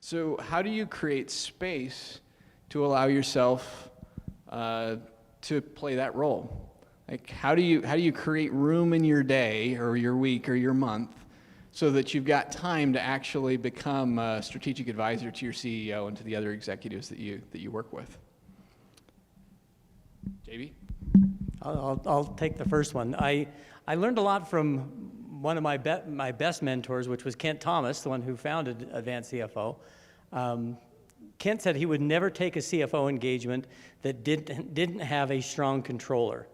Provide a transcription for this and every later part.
So how do you create space to allow yourself to play that role? Like how do you create room in your day or your week or your month so that you've got time to actually become a strategic advisor to your CEO and to the other executives that you work with? JB? I'll take the first one. I learned a lot from one of my best mentors, which was Kent Thomas, the one who founded Advanced CFO. Kent said he would never take a CFO engagement that didn't have a strong controller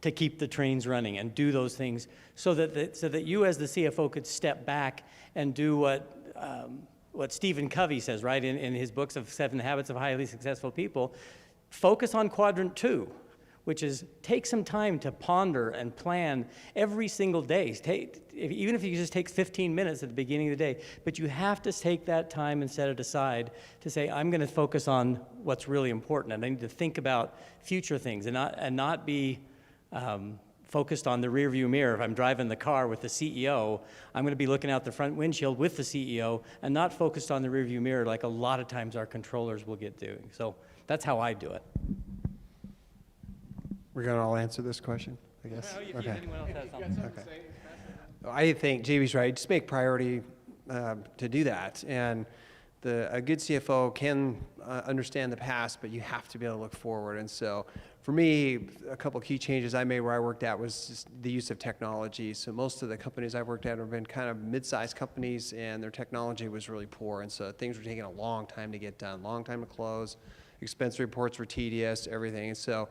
to keep the trains running and do those things so that you as the CFO could step back and do what Stephen Covey says, right, in his books of 7 Habits of Highly Successful People. Focus on quadrant 2, which is take some time to ponder and plan every single day. Even if you just take 15 minutes at the beginning of the day, but you have to take that time and set it aside to say, I'm going to focus on what's really important, and I need to think about future things and not be focused on the rearview mirror. If I'm driving the car with the CEO, I'm going to be looking out the front windshield with the CEO and not focused on the rearview mirror like a lot of times our controllers will get doing. So that's how I do it. We're going to all answer this question, I guess. Well, if anyone else has something. Okay. I think JB's right. Just make priority to do that. And a good CFO can understand the past, but you have to be able to look forward. And so for me, a couple key changes I made where I worked at was just the use of technology. So most of the companies I've worked at have been kind of mid-sized companies, and their technology was really poor. And so things were taking a long time to get done, long time to close. Expense reports were tedious, everything. And so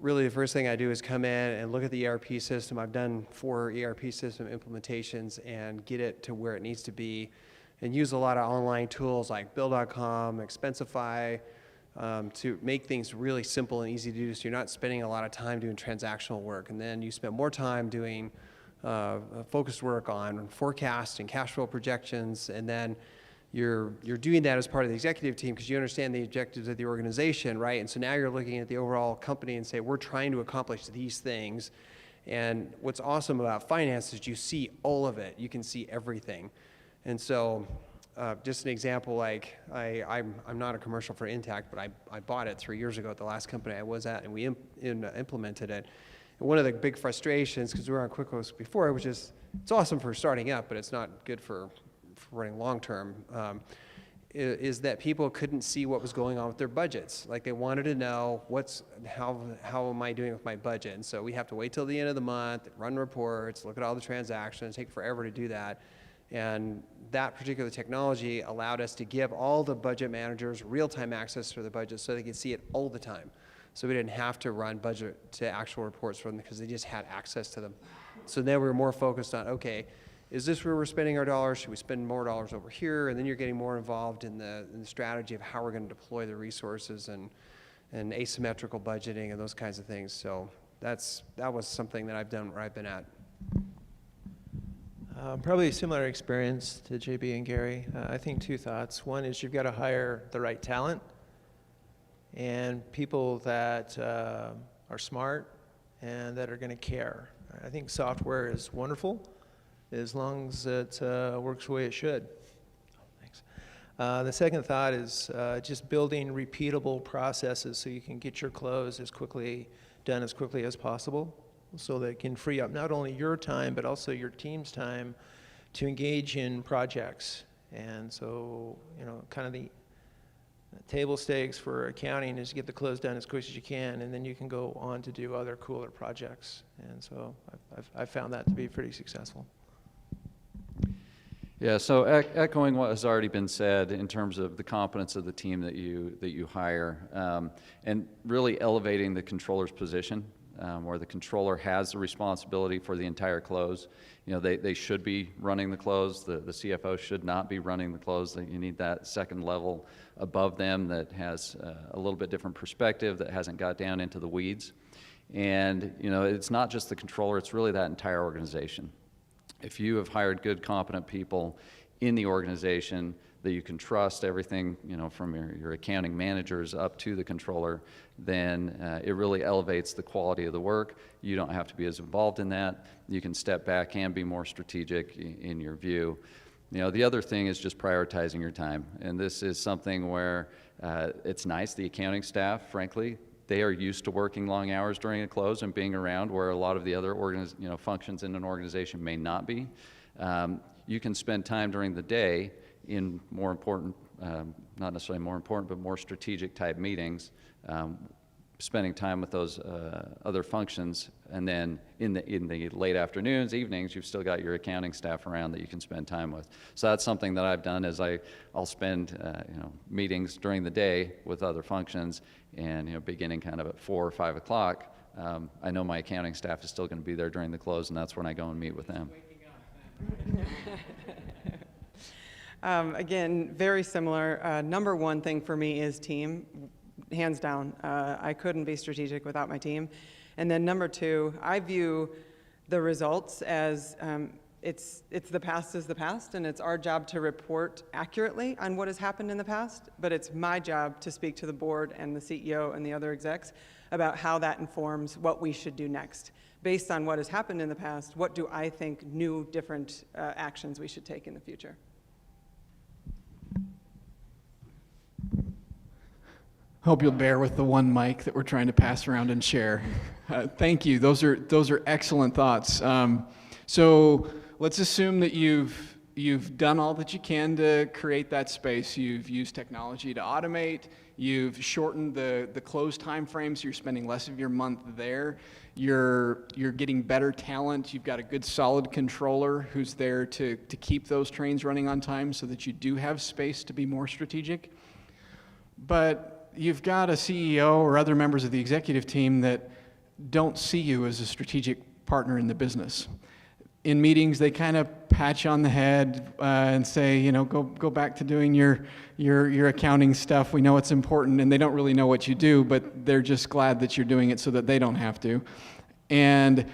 really the first thing I do is come in and look at the ERP system. I've done 4 ERP system implementations and get it to where it needs to be, and use a lot of online tools like Bill.com, Expensify, to make things really simple and easy to do, so you're not spending a lot of time doing transactional work. And then you spend more time doing focused work on forecast and cash flow projections, and then you're doing that as part of the executive team because you understand the objectives of the organization, right? And so now you're looking at the overall company and say, we're trying to accomplish these things. And what's awesome about finance is you see all of it. You can see everything. And so just an example, like I'm not a commercial for Intact, but I bought it 3 years ago at the last company I was at, and we implemented it. And one of the big frustrations, because we were on QuickBooks before, which is, it's awesome for starting up, but it's not good for running long term, is that people couldn't see what was going on with their budgets. Like they wanted to know how am I doing with my budget? And so we have to wait till the end of the month, run reports, look at all the transactions, take forever to do that. And that particular technology allowed us to give all the budget managers real-time access to the budget so they could see it all the time. So we didn't have to run budget to actual reports from them because they just had access to them. So then we were more focused on, okay, is this where we're spending our dollars? Should we spend more dollars over here? And then you're getting more involved in the strategy of how we're going to deploy the resources and asymmetrical budgeting and those kinds of things. So that was something that I've done where I've been at. Probably a similar experience to JB and Gary. I think 2 thoughts. One is you've got to hire the right talent and people that are smart and that are going to care. I think software is wonderful as long as it works the way it should. Thanks. The second thought is just building repeatable processes so you can get your close done as quickly as possible, so that it can free up not only your time but also your team's time to engage in projects. And so, kind of the table stakes for accounting is to get the close done as quick as you can, and then you can go on to do other cooler projects. And so I've found that to be pretty successful. Yeah, so echoing what has already been said in terms of the competence of the team that you hire, and really elevating the controller's position, where the controller has the responsibility for the entire close. They should be running the close. The CFO should not be running the close. You need that second level above them that has a little bit different perspective, that hasn't got down into the weeds. And it's not just the controller, it's really that entire organization. If you have hired good, competent people in the organization that you can trust everything, from your accounting managers up to the controller, then it really elevates the quality of the work. You don't have to be as involved in that. You can step back and be more strategic in your view. The other thing is just prioritizing your time. And this is something where it's nice. The accounting staff, frankly, they are used to working long hours during a close and being around where a lot of the other functions in an organization may not be. You can spend time during the day in more important, not necessarily more important, but more strategic type meetings, spending time with those other functions, and then in the late afternoons, evenings, you've still got your accounting staff around that you can spend time with. So that's something that I've done is I'll spend meetings during the day with other functions, and beginning kind of at 4 or 5 o'clock, I know my accounting staff is still going to be there during the close, and that's when I go and meet with them. Again, very similar. Number one thing for me is team. Hands down. I couldn't be strategic without my team. And then number two, I view the results as it's the past is the past, and it's our job to report accurately on what has happened in the past, but it's my job to speak to the board and the CEO and the other execs about how that informs what we should do next. Based on what has happened in the past, what do I think new, different actions we should take in the future? Hope you'll bear with the one mic that we're trying to pass around and share. Thank you. Those are excellent thoughts. So let's assume that you've done all that you can to create that space. You've used technology to automate. You've shortened the close time frames. So you're spending less of your month there. You're getting better talent. You've got a good, solid controller who's there to keep those trains running on time so that you do have space to be more strategic. But you've got a CEO or other members of the executive team that don't see you as a strategic partner in the business. In meetings, they kind of pat you on the head and say, go back to doing your accounting stuff. We know it's important, and they don't really know what you do, but they're just glad that you're doing it so that they don't have to. And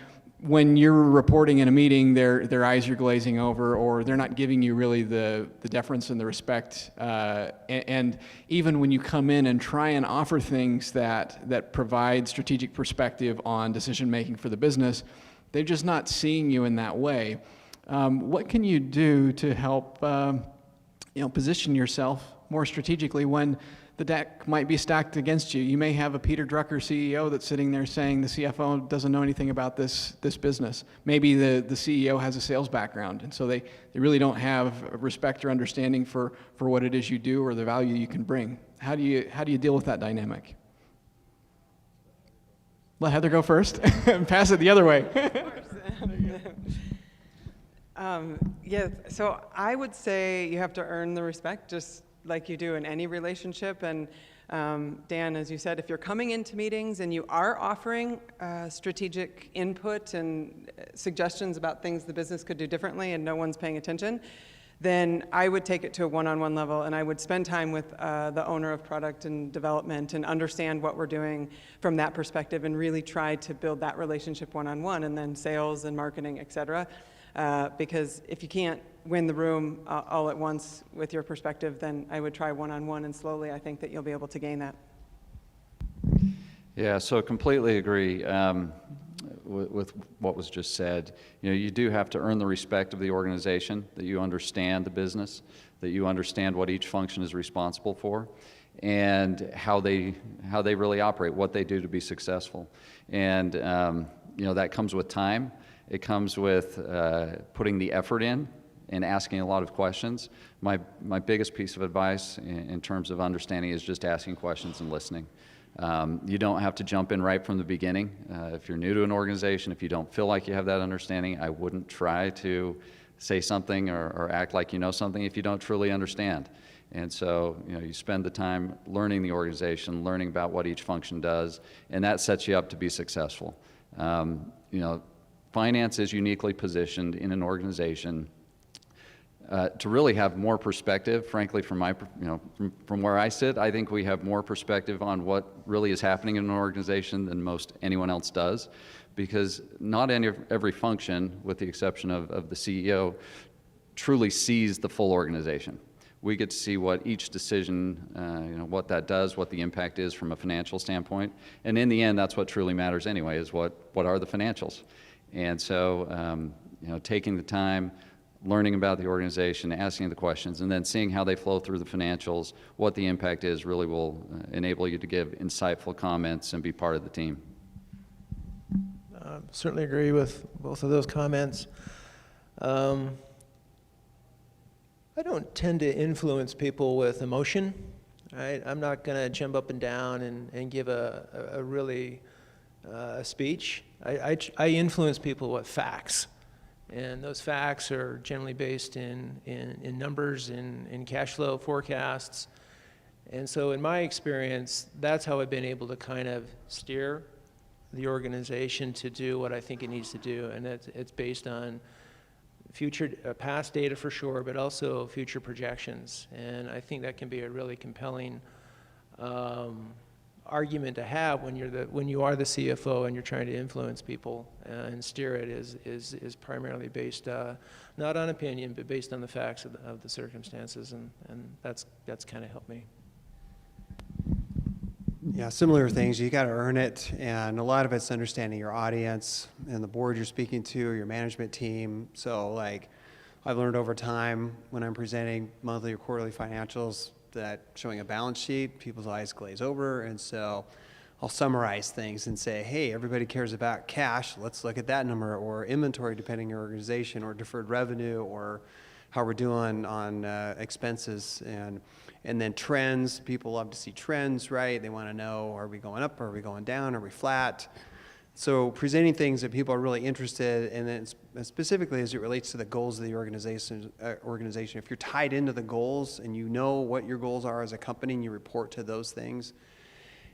when you're reporting in a meeting, their eyes are glazing over, or they're not giving you really the deference and the respect. And even when you come in and try and offer things that provide strategic perspective on decision making for the business, they're just not seeing you in that way. What can you do to help position yourself more strategically when the deck might be stacked against you? You may have a Peter Drucker CEO that's sitting there saying the CFO doesn't know anything about this business. Maybe the CEO has a sales background, and so they really don't have respect or understanding for what it is you do or the value you can bring. How do you deal with that dynamic? Let Heather go first and pass it the other way. Yeah, so I would say you have to earn the respect, just like you do in any relationship. And Dan, as you said, if you're coming into meetings and you are offering strategic input and suggestions about things the business could do differently and no one's paying attention, then I would take it to a one-on-one level, and I would spend time with the owner of product and development and understand what we're doing from that perspective and really try to build that relationship one-on-one, and then sales and marketing, et cetera. Because if you can't win the room all at once with your perspective, then I would try one-on-one, and slowly I think that you'll be able to gain that. Yeah, so completely agree with what was just said. You do have to earn the respect of the organization, that you understand the business, that you understand what each function is responsible for, and how they really operate, what they do to be successful. And that comes with time. It comes with putting the effort in and asking a lot of questions. My biggest piece of advice in terms of understanding is just asking questions and listening. You don't have to jump in right from the beginning. If you're new to an organization, if you don't feel like you have that understanding, I wouldn't try to say something or act like you know something if you don't truly understand. And so, you spend the time learning the organization, learning about what each function does, and that sets you up to be successful. Finance is uniquely positioned in an organization to really have more perspective. Frankly, from where I sit, I think we have more perspective on what really is happening in an organization than most anyone else does, because not every function, with the exception of the CEO, truly sees the full organization. We get to see what each decision, what that does, what the impact is from a financial standpoint, and in the end, that's what truly matters anyway, is what are the financials. And so, taking the time, learning about the organization, asking the questions, and then seeing how they flow through the financials, what the impact is, really will enable you to give insightful comments and be part of the team. Certainly agree with both of those comments. I don't tend to influence people with emotion. Right? I'm not going to jump up and down and give a really speech. I influence people with facts. And those facts are generally based in numbers, in cash flow forecasts. And so in my experience, that's how I've been able to kind of steer the organization to do what I think it needs to do. And it's based on past data for sure, but also future projections. And I think that can be a really compelling argument to have when you are the CFO and you're trying to influence people and steer it is primarily based not on opinion, but based on the facts of the circumstances, and that's kind of helped me. Yeah, similar things. You got to earn it, and a lot of it's understanding your audience and the board you're speaking to, or your management team. So, like, I've learned over time when I'm presenting monthly or quarterly financials that showing a balance sheet, people's eyes glaze over, and so I'll summarize things and say, hey, everybody cares about cash. Let's look at that number, or inventory, depending on your organization, or deferred revenue, or how we're doing on expenses, and then trends. People love to see trends, right? They want to know, are we going up, are we going down, are we flat? So presenting things that people are really interested in, and specifically as it relates to the goals of the organization. If you're tied into the goals and you know what your goals are as a company and you report to those things.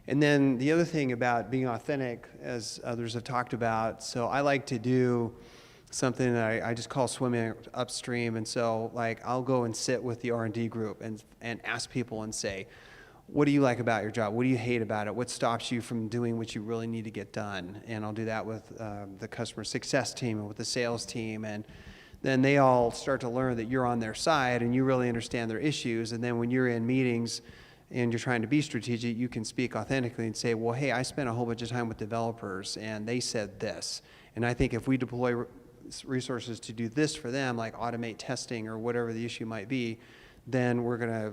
And then the other thing about being authentic, as others have talked about, so I like to do something that I just call swimming upstream. And so, like, I'll go and sit with the R&D group and ask people and say, what do you like about your job? What do you hate about it? What stops you from doing what you really need to get done? And I'll do that with the customer success team and with the sales team. And then they all start to learn that you're on their side and you really understand their issues. And then when you're in meetings and you're trying to be strategic, you can speak authentically and say, well, hey, I spent a whole bunch of time with developers and they said this. And I think if we deploy resources to do this for them, like automate testing or whatever the issue might be, then we're going to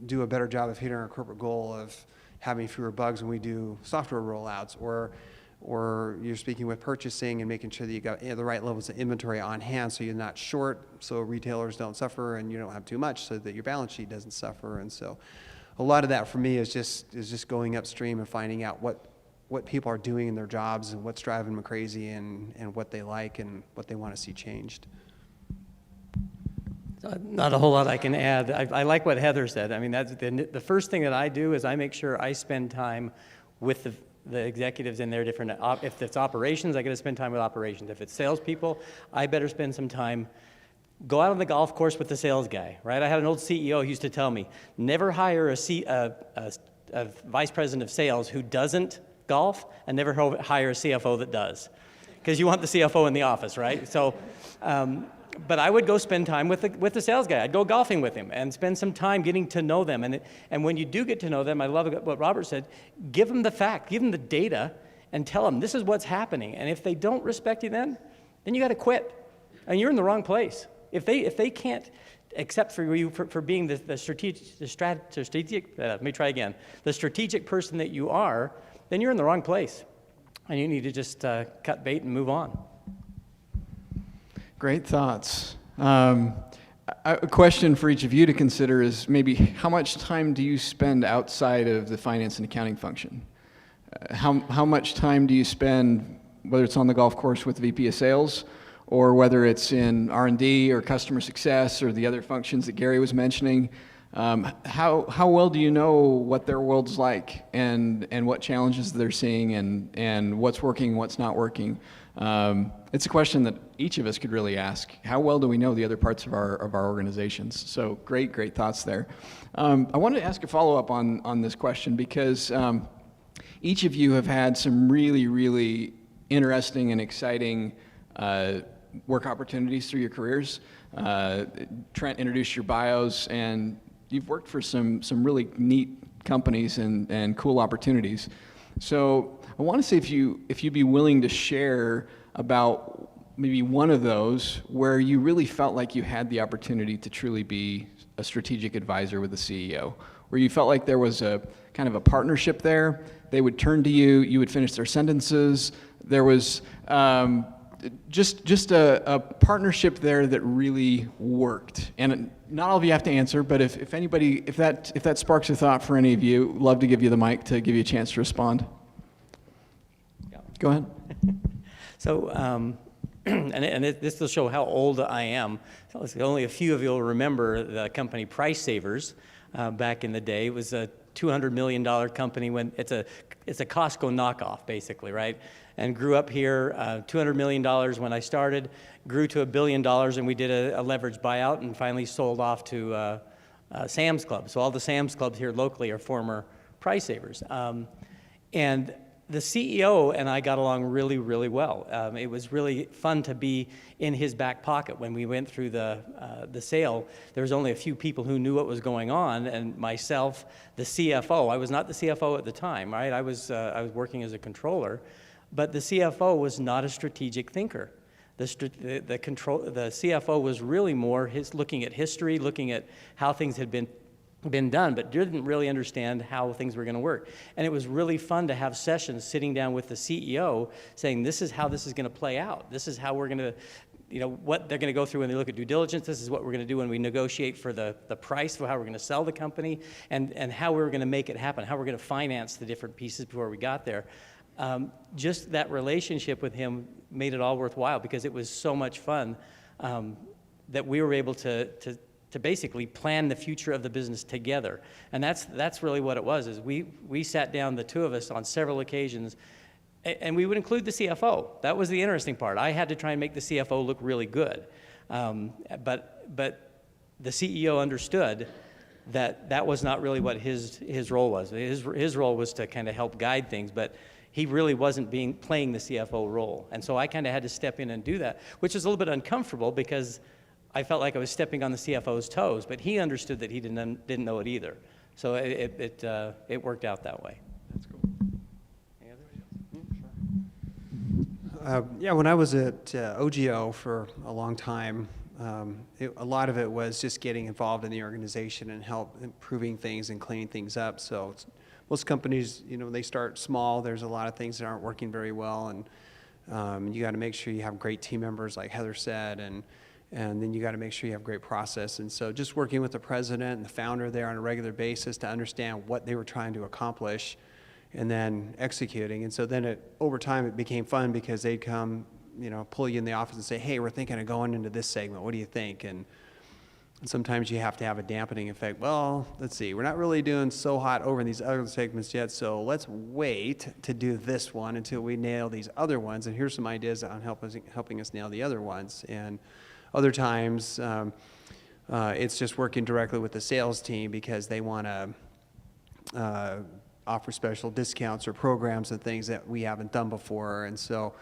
do a better job of hitting our corporate goal of having fewer bugs when we do software rollouts, or you're speaking with purchasing and making sure that you got the right levels of inventory on hand so you're not short, so retailers don't suffer and you don't have too much so that your balance sheet doesn't suffer. And so a lot of that for me is just going upstream and finding out what people are doing in their jobs and what's driving them crazy and what they like and what they want to see changed. Not a whole lot I can add. I like what Heather said. I mean, that's the first thing that I do is I make sure I spend time with the executives in their different, if it's operations, I got to spend time with operations. If it's salespeople, I better spend some time, go out on the golf course with the sales guy, right? I had an old CEO who used to tell me, never hire a vice president of sales who doesn't golf, and never hire a CFO that does. Because you want the CFO in the office, right? So, but I would go spend time with the sales guy. I'd go golfing with him and spend some time getting to know them. And when you do get to know them, I love what Robert said, give them the fact, give them the data, and tell them this is what's happening. And if they don't respect you then you got to quit. And you're in the wrong place. If they can't accept for you for being the strategic person that you are, then you're in the wrong place. And you need to just cut bait and move on. Great thoughts. A question for each of you to consider is maybe how much time do you spend outside of the finance and accounting function? How much time do you spend, whether it's on the golf course with the VP of sales, or whether it's in R&D or customer success or the other functions that Gary was mentioning? How well do you know what their world's like and what challenges they're seeing and what's working, what's not working? It's a question that each of us could really ask. How well do we know the other parts of our organizations? So great thoughts there. I wanted to ask a follow-up on this question because each of you have had some really interesting and exciting work opportunities through your careers. Trent introduced your bios, and you've worked for some really neat companies and cool opportunities. So I want to see if you'd be willing to share about maybe one of those where you really felt like you had the opportunity to truly be a strategic advisor with the CEO, where you felt like there was a kind of a partnership there? They would turn to you, you would finish their sentences. There was just a partnership there that really worked. And not all of you have to answer, but if anybody, if that sparks a thought for any of you, love to give you the mic to give you a chance to respond. Yeah. Go ahead. So, this will show how old I am. So only a few of you will remember the company Price Savers back in the day. It was a $200 million company when it's a Costco knockoff, basically, right? And grew up here, $200 million when I started, grew to $1 billion, and we did a leveraged buyout and finally sold off to Sam's Club. So all the Sam's Clubs here locally are former Price Savers. And the CEO and I got along really, really well. It was really fun to be in his back pocket when we went through the sale. There was only a few people who knew what was going on, and myself, the CFO. I was not the CFO at the time, right? I was working as a controller, but the CFO was not a strategic thinker. The CFO was really more looking at history, looking at how things had been done, but didn't really understand how things were going to work. And it was really fun to have sessions sitting down with the CEO saying, this is how this is going to play out. This is how we're going to, what they're going to go through when they look at due diligence. This is what we're going to do when we negotiate for the price for how we're going to sell the company, and how we're going to make it happen, how we're going to finance the different pieces before we got there. Just that relationship with him made it all worthwhile because it was so much fun that we were able to basically plan the future of the business together. And that's really what it was, is we sat down, the two of us, on several occasions, and we would include the CFO. That was the interesting part. I had to try and make the CFO look really good. But the CEO understood that was not really what his role was. His role was to kind of help guide things, but he really wasn't playing the CFO role. And so I kind of had to step in and do that, which was a little bit uncomfortable because I felt like I was stepping on the CFO's toes, but he understood that he didn't know it either. So it worked out that way. That's cool. Yeah, when I was at OGO for a long time, a lot of it was just getting involved in the organization and help improving things and cleaning things up. So most companies, they start small. There's a lot of things that aren't working very well, and you got to make sure you have great team members, like Heather said, and then you got to make sure you have great process. And so just working with the president and the founder there on a regular basis to understand what they were trying to accomplish and then executing. And so then over time it became fun because they'd come, pull you in the office and say, hey, we're thinking of going into this segment. What do you think? And sometimes you have to have a dampening effect. Well, let's see, we're not really doing so hot over in these other segments yet, so let's wait to do this one until we nail these other ones. And here's some ideas on helping us nail the other ones. And other times, it's just working directly with the sales team because they want to offer special discounts or programs and things that we haven't done before. And so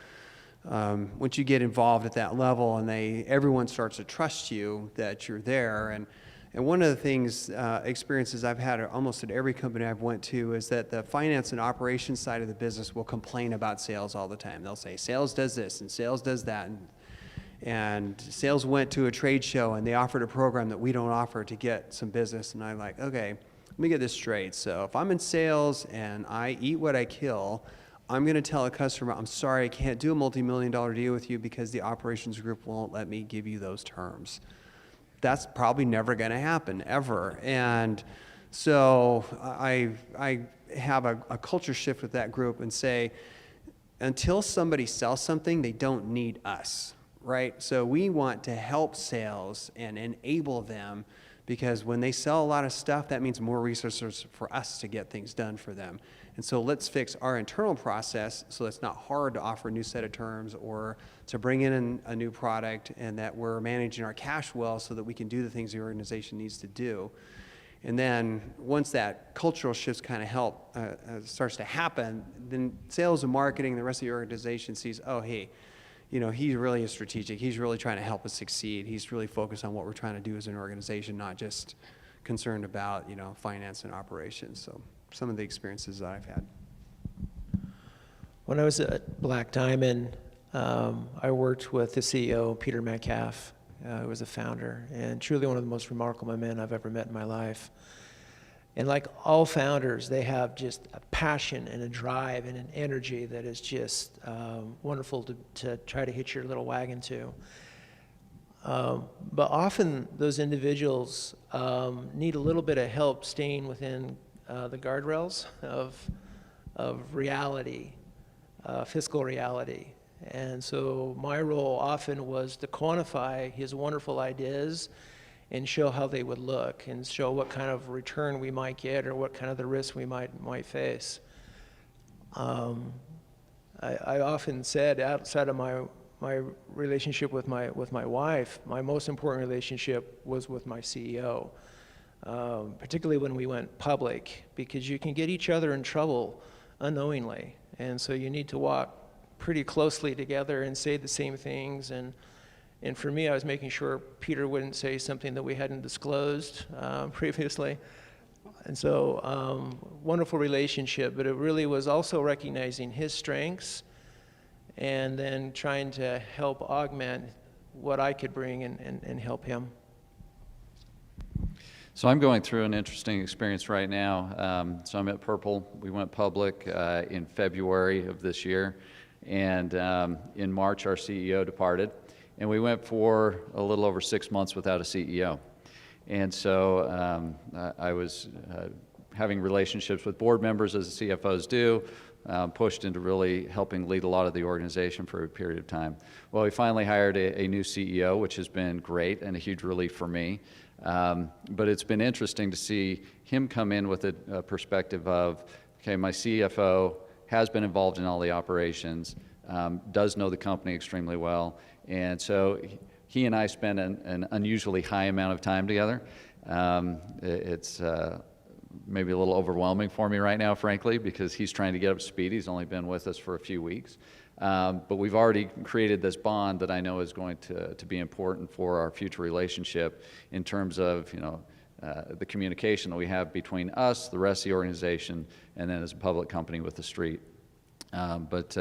once you get involved at that level and everyone starts to trust you that you're there. And one of the things, experiences I've had almost at every company I've went to is that the finance and operations side of the business will complain about sales all the time. They'll say, sales does this and sales does that. And sales went to a trade show and they offered a program that we don't offer to get some business. And I'm like, okay, let me get this straight. So if I'm in sales and I eat what I kill, I'm going to tell a customer, I'm sorry, I can't do a multi-million-dollar deal with you because the operations group won't let me give you those terms. That's probably never going to happen, ever. And so I have a culture shift with that group and say, until somebody sells something, they don't need us. Right? So we want to help sales and enable them because when they sell a lot of stuff, that means more resources for us to get things done for them. And so let's fix our internal process so it's not hard to offer a new set of terms or to bring in a new product, and that we're managing our cash well so that we can do the things the organization needs to do. And then once that cultural shifts kind of starts to happen, then sales and marketing, the rest of the organization sees, oh, hey, he really is strategic. He's really trying to help us succeed. He's really focused on what we're trying to do as an organization, not just concerned about, finance and operations. So some of the experiences that I've had. When I was at Black Diamond, I worked with the CEO, Peter Metcalf, who was the founder, and truly one of the most remarkable men I've ever met in my life. And like all founders, they have just a passion and a drive and an energy that is just wonderful to try to hitch your little wagon to. But often those individuals need a little bit of help staying within the guardrails of reality, fiscal reality. And so my role often was to quantify his wonderful ideas and show how they would look and show what kind of return we might get or what kind of the risk we might face. I often said, outside of my relationship with my wife, my most important relationship was with my CEO, particularly when we went public, because you can get each other in trouble unknowingly. And so you need to walk pretty closely together and say the same things. And for me, I was making sure Peter wouldn't say something that we hadn't disclosed previously. And so wonderful relationship, but it really was also recognizing his strengths and then trying to help augment what I could bring and help him. So I'm going through an interesting experience right now. So I'm at Purple. We went public in February of this year. And in March, our CEO departed. And we went for a little over 6 months without a CEO. And so I was having relationships with board members, as the CFOs do, pushed into really helping lead a lot of the organization for a period of time. Well, we finally hired a new CEO, which has been great and a huge relief for me. But it's been interesting to see him come in with a perspective of, okay, my CFO has been involved in all the operations, does know the company extremely well, and so he and I spend an unusually high amount of time together. It's maybe a little overwhelming for me right now, frankly, because he's trying to get up to speed. He's only been with us for a few weeks. But we've already created this bond that I know is going to be important for our future relationship in terms of, the communication that we have between us, the rest of the organization, and then as a public company with the street. But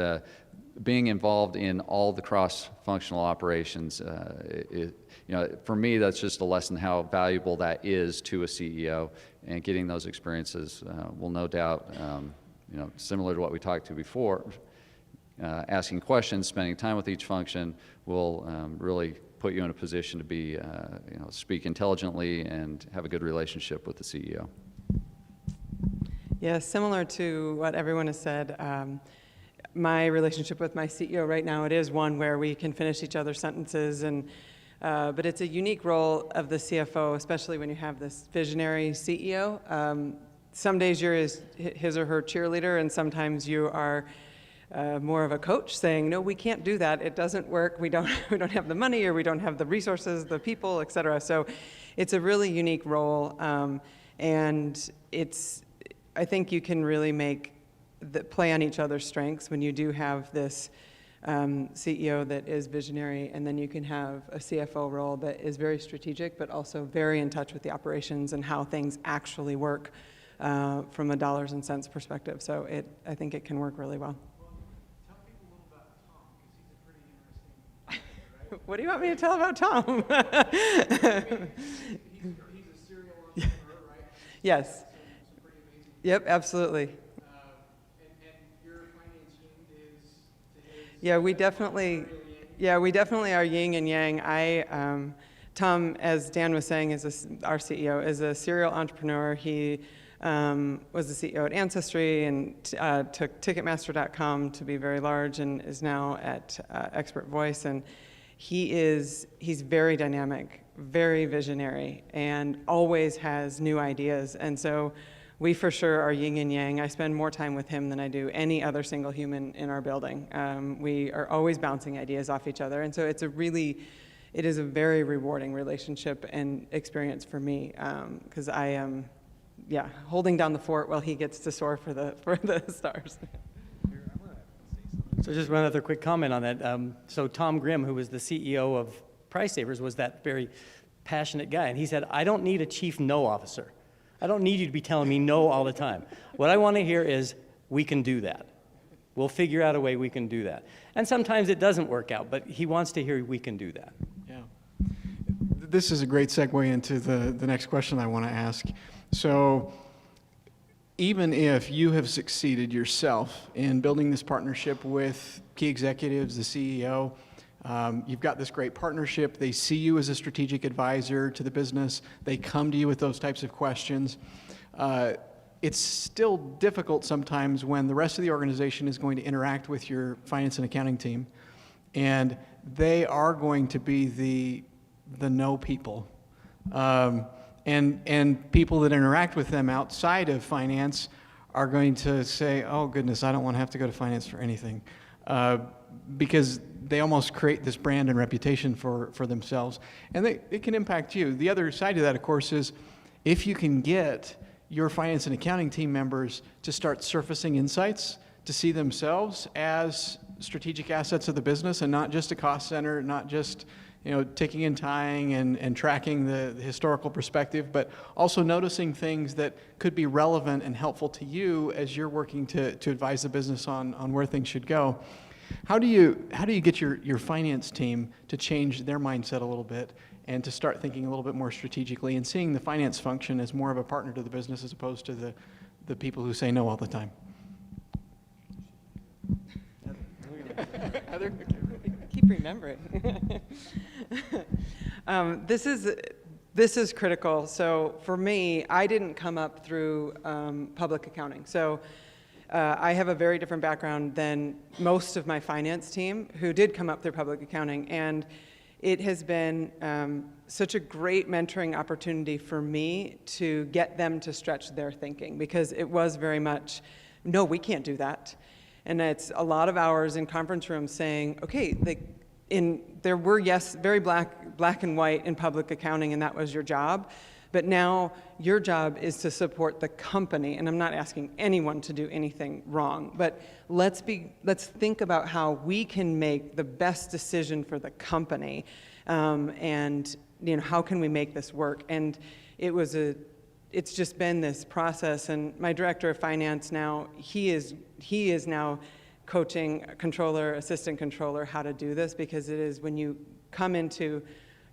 being involved in all the cross-functional operations, for me, that's just a lesson how valuable that is to a CEO, and getting those experiences will no doubt, similar to what we talked to before, asking questions, spending time with each function will really put you in a position to be, speak intelligently and have a good relationship with the CEO. Yeah, similar to what everyone has said, my relationship with my CEO right now, it is one where we can finish each other's sentences, but it's a unique role of the CFO, especially when you have this visionary CEO. Some days you're his or her cheerleader, and sometimes you are more of a coach saying, no, we can't do that. It doesn't work. We don't have the money, or we don't have the resources, the people, et cetera. So it's a really unique role. And I think you can really play on each other's strengths when you do have this CEO that is visionary, and then you can have a CFO role that is very strategic, but also very in touch with the operations and how things actually work from a dollars and cents perspective. So I think it can work really well. What do you want me to tell about Tom? He's a serial entrepreneur, right? Yes. Yep, absolutely. And your finance team is Yeah, we definitely are yin and yang. Tom, as Dan was saying, our CEO, is a serial entrepreneur. He was the CEO at Ancestry and took Ticketmaster.com to be very large, and is now at Expert Voice. And he's very dynamic, very visionary, and always has new ideas. And so we for sure are yin and yang. I spend more time with him than I do any other single human in our building. We are always bouncing ideas off each other. And so it is a very rewarding relationship and experience for me, because I am, holding down the fort while he gets to soar for the stars. So just one other quick comment on that. So Tom Grimm, who was the CEO of Price Savers, was that very passionate guy. And he said, I don't need a chief no officer. I don't need you to be telling me no all the time. What I want to hear is, we can do that. We'll figure out a way we can do that. And sometimes it doesn't work out, but he wants to hear we can do that. Yeah. This is a great segue into the next question I want to ask. So even if you have succeeded yourself in building this partnership with key executives, the CEO, you've got this great partnership, they see you as a strategic advisor to the business, they come to you with those types of questions. It's still difficult sometimes when the rest of the organization is going to interact with your finance and accounting team, and they are going to be the no people. And people that interact with them outside of finance are going to say, oh goodness, I don't want to have to go to finance for anything. Because they almost create this brand and reputation for themselves. And it can impact you. The other side of that, of course, is if you can get your finance and accounting team members to start surfacing insights, to see themselves as strategic assets of the business and not just a cost center, not just ticking and tying and tracking the historical perspective, but also noticing things that could be relevant and helpful to you as you're working to advise the business on where things should go. How do you get your finance team to change their mindset a little bit and to start thinking a little bit more strategically and seeing the finance function as more of a partner to the business as opposed to the people who say no all the time? Heather? Keep remembering. This is critical. So for me, I didn't come up through public accounting. So I have a very different background than most of my finance team who did come up through public accounting. And it has been such a great mentoring opportunity for me to get them to stretch their thinking, because it was very much, no, we can't do that. And it's a lot of hours in conference rooms saying, okay, there were, yes, very black and white in public accounting, and that was your job. But now your job is to support the company, and I'm not asking anyone to do anything wrong, but let's think about how we can make the best decision for the company, and how can we make this work? And it's just been this process. And my director of finance now, he is now coaching controller, assistant controller how to do this, because it is when you come into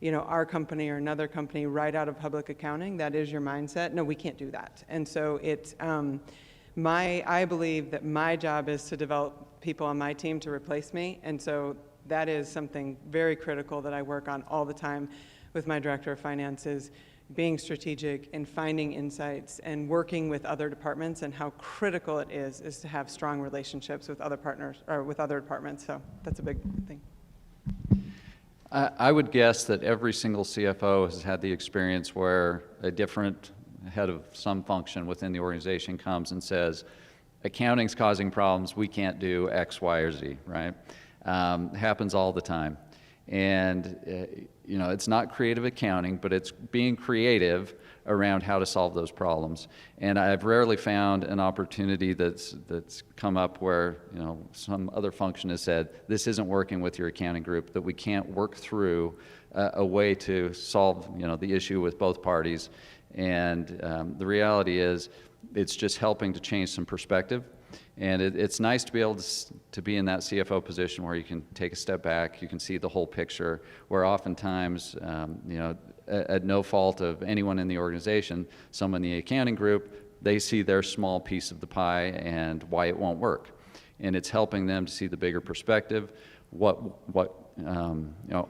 our company or another company right out of public accounting, that is your mindset. No, we can't do that. And so I believe that my job is to develop people on my team to replace me. And so that is something very critical that I work on all the time with my director of finance, is being strategic and finding insights and working with other departments, and how critical it is to have strong relationships with other partners or with other departments. So that's a big thing. I would guess that every single CFO has had the experience where a different head of some function within the organization comes and says, accounting's causing problems, we can't do X, Y, or Z, right? Happens all the time. And it's not creative accounting, but it's being creative around how to solve those problems. And I've rarely found an opportunity that's come up where some other function has said, this isn't working with your accounting group, that we can't work through a way to solve the issue with both parties. And the reality is, it's just helping to change some perspective. And it's nice to be able to be in that CFO position where you can take a step back, you can see the whole picture, where oftentimes, at no fault of anyone in the organization, someone in the accounting group, they see their small piece of the pie and why it won't work. And it's helping them to see the bigger perspective, what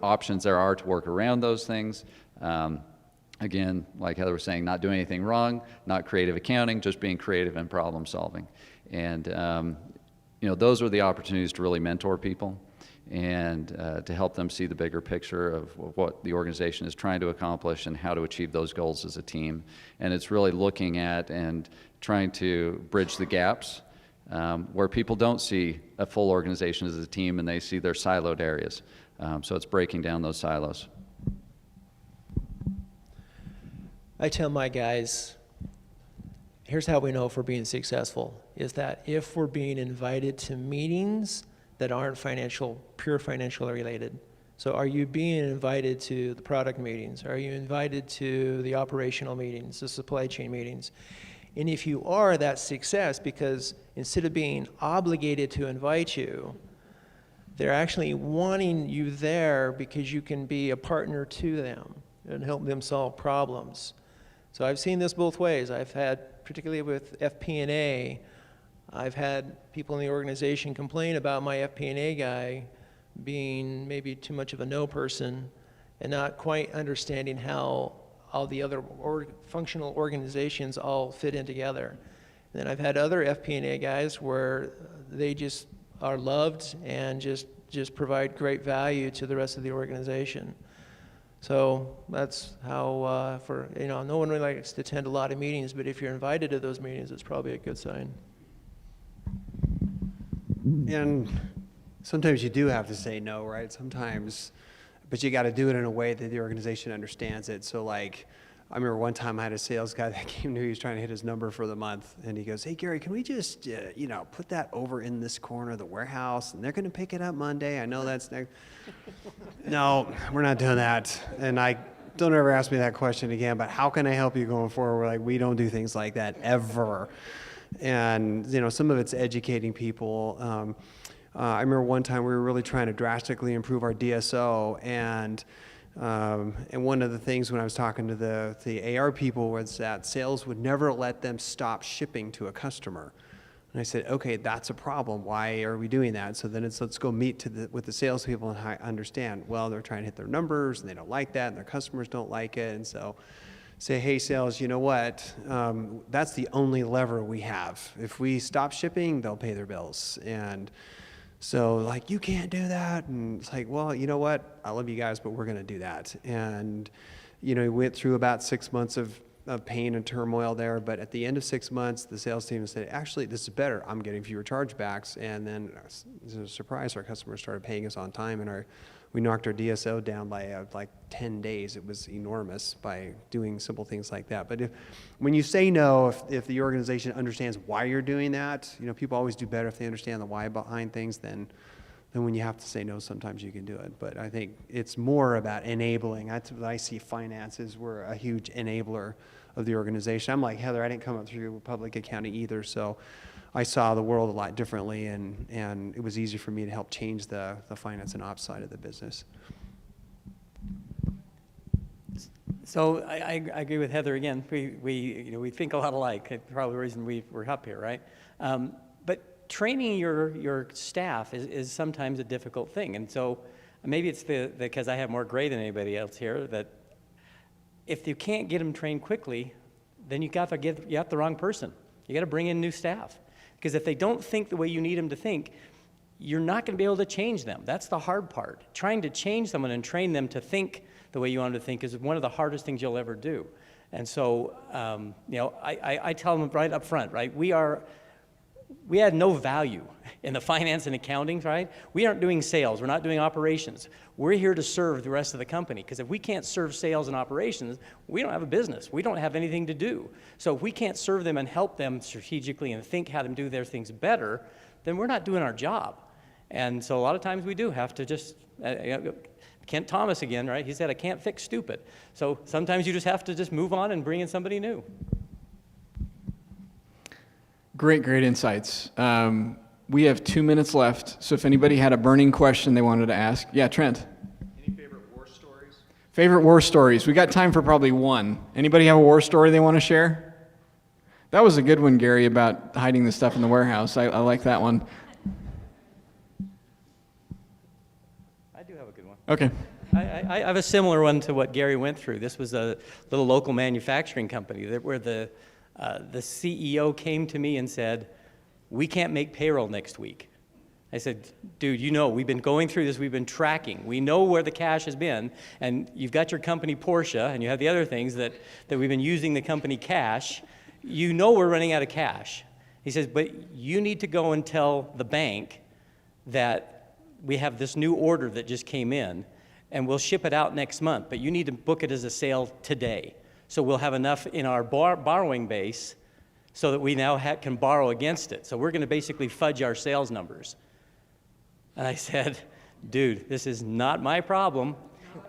options there are to work around those things. Again, like Heather was saying, not doing anything wrong, not creative accounting, just being creative and problem solving. And those are the opportunities to really mentor people and to help them see the bigger picture of what the organization is trying to accomplish and how to achieve those goals as a team. And it's really looking at and trying to bridge the gaps where people don't see a full organization as a team and they see their siloed areas. So it's breaking down those silos. I tell my guys, here's how we know if we're being successful, is that if we're being invited to meetings that aren't pure financial related. So are you being invited to the product meetings? Are you invited to the operational meetings, the supply chain meetings? And if you are, that's success, because instead of being obligated to invite you, they're actually wanting you there because you can be a partner to them and help them solve problems. So I've seen this both ways. I've had, particularly with FP&A, I've had people in the organization complain about my FP&A guy being maybe too much of a no person and not quite understanding how all the other functional organizations all fit in together. And then I've had other FP&A guys where they just are loved and just provide great value to the rest of the organization. So that's how, no one really likes to attend a lot of meetings, but if you're invited to those meetings, it's probably a good sign. And sometimes you do have to say no, right? Sometimes, but you got to do it in a way that the organization understands it. So like, I remember one time I had a sales guy that came to me, he was trying to hit his number for the month, and he goes, "Hey Gary, can we just, put that over in this corner of the warehouse, and they're going to pick it up Monday. I know that's next." No, we're not doing that. And don't ever ask me that question again. But how can I help you going forward? Like, we don't do things like that ever. And some of it's educating people. I remember one time we were really trying to drastically improve our DSO, and one of the things when I was talking to the AR people was that sales would never let them stop shipping to a customer. And I said, okay, that's a problem. Why are we doing that? So then let's go meet with the salespeople and understand. Well, they're trying to hit their numbers, and they don't like that, and their customers don't like it, and so say, hey, sales, you know what? That's the only lever we have. If we stop shipping, they'll pay their bills. And so, like, you can't do that. And it's like, well, you know what? I love you guys, but we're going to do that. And, we went through about 6 months of pain and turmoil there. But at the end of 6 months, the sales team said, actually, this is better. I'm getting fewer chargebacks. And then, as a surprise, our customers started paying us on time, and we knocked our DSO down by like 10 days. It was enormous by doing simple things like that. But when you say no, if the organization understands why you're doing that, people always do better if they understand the why behind things than when you have to say no. Sometimes you can do it. But I think it's more about enabling. That's what I see. Finances were a huge enabler of the organization. I'm like Heather, I didn't come up through public accounting either, so I saw the world a lot differently, and it was easy for me to help change the finance and ops side of the business. So I agree with Heather again. We think a lot alike. That's probably the reason we're up here, right? But training your staff is sometimes a difficult thing, and so maybe it's because I have more gray than anybody else here, that if you can't get them trained quickly, then you got the wrong person. You got to bring in new staff. Because if they don't think the way you need them to think, you're not going to be able to change them. That's the hard part. Trying to change someone and train them to think the way you want them to think is one of the hardest things you'll ever do. And so, I tell them right up front, right? We had no value in the finance and accounting, right? We aren't doing sales. We're not doing operations. We're here to serve the rest of the company, because if we can't serve sales and operations, we don't have a business. We don't have anything to do. So if we can't serve them and help them strategically and think how to do their things better, then we're not doing our job. And so a lot of times we do have to just, Kent Thomas again, right? He said, I can't fix stupid. So sometimes you just have to just move on and bring in somebody new. Great insights. We have 2 minutes left, so if anybody had a burning question they wanted to ask. Yeah, Trent. Any favorite war stories? Favorite war stories. We got time for probably one. Anybody have a war story they want to share? That was a good one, Gary, about hiding the stuff in the warehouse. I like that one. I do have a good one. Okay. I have a similar one to what Gary went through. This was a little local manufacturing company where the CEO came to me and said, we can't make payroll next week. I said, dude, we've been going through this, we've been tracking. We know where the cash has been, and you've got your company Porsche, and you have the other things that we've been using the company cash. We're running out of cash. He says, but you need to go and tell the bank that we have this new order that just came in, and we'll ship it out next month, but you need to book it as a sale today. So we'll have enough in our borrowing base so that we now can borrow against it. So we're going to basically fudge our sales numbers. And I said, dude, this is not my problem,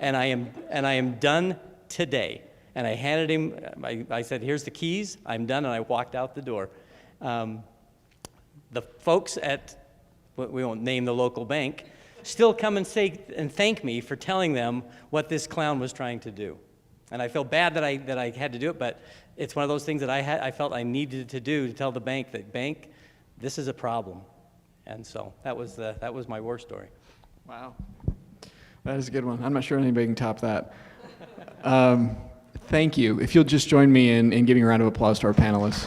and I am done today. And I handed him, I said, here's the keys, I'm done, and I walked out the door. The folks at, we won't name the local bank, still come and say and thank me for telling them what this clown was trying to do. And I feel bad that I had to do it, but it's one of those things that I felt I needed to do to tell the bank that, bank, this is a problem. And so that was my war story. Wow. That is a good one. I'm not sure anybody can top that. Thank you. If you'll just join me in giving a round of applause to our panelists.